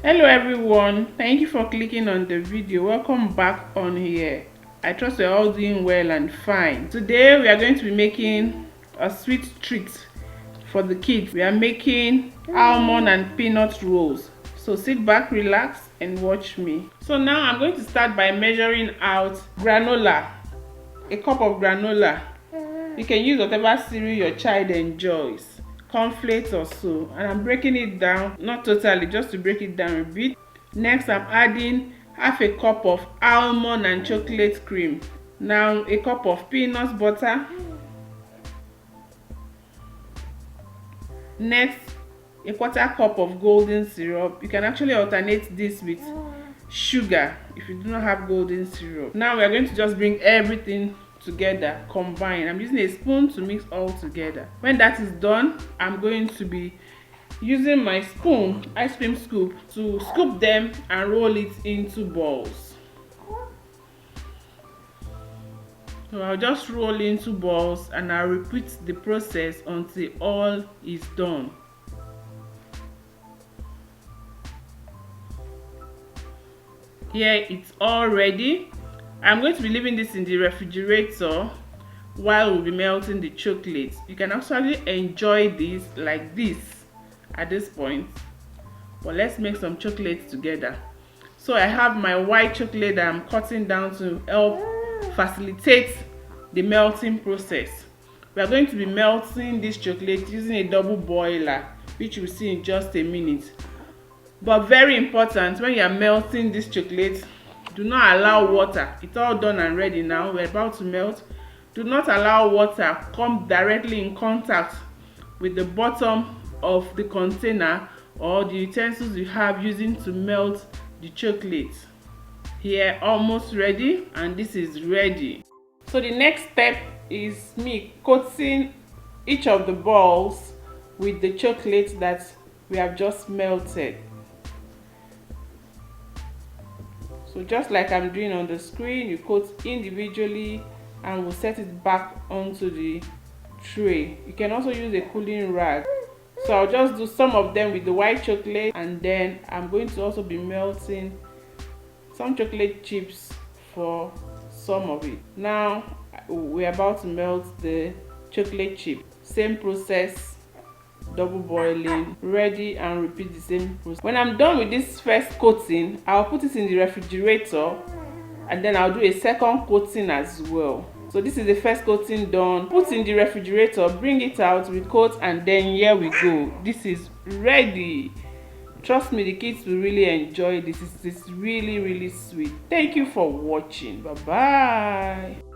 Hello everyone, thank you for clicking on the video. Welcome back on here. I trust you're all doing well and fine. Today we are going to be making a sweet treat for the kids. We are making almond and peanut rolls. So sit back, relax and watch me. So now I'm going to start by measuring out granola, a cup of granola. You can use whatever cereal your child enjoys, cornflakes or so, and I'm breaking it down, not totally, just to break it down a bit. Next I'm adding half a cup of almond and chocolate cream. Now a cup of peanut butter. Next, a quarter cup of golden syrup. You can actually alternate this with sugar if you do not have golden syrup. Now we are going to just bring everything together, combine. I'm using a spoon to mix all together. When that is done, I'm going to be using my spoon, ice cream scoop, to scoop them and roll it into balls. So I'll just roll into balls and I'll repeat the process until all is done. Here it's all ready. I'm going to be leaving this in the refrigerator while we'll be melting the chocolate. You can actually enjoy this like this at this point. But let's make some chocolate together. So I have my white chocolate that I'm cutting down to help facilitate the melting process. We are going to be melting this chocolate using a double boiler, which you'll see in just a minute. But very important, when you are melting this chocolate, do not allow water. It's all done and ready now. We're about to melt. Do not allow water come directly in contact with the bottom of the container or the utensils you have using to melt the chocolate. Here, almost ready, and this is ready. So the next step is me coating each of the balls with the chocolate that we have just melted. So just like I'm doing on the screen, you coat individually and we'll set it back onto the tray. You can also use a cooling rag. So I'll just do some of them with the white chocolate, and then I'm going to also be melting some chocolate chips for some of it. Now we're about to melt the chocolate chip. Same process, double boiling, ready, and repeat the same process. When I'm done with this first coating, I'll put it in the refrigerator and then I'll do a second coating as well. So this is the first coating done. Put in the refrigerator, bring it out, recoat, and then here we go. This is ready. Trust me, the kids will really enjoy this. It's really sweet. Thank you for watching. Bye bye.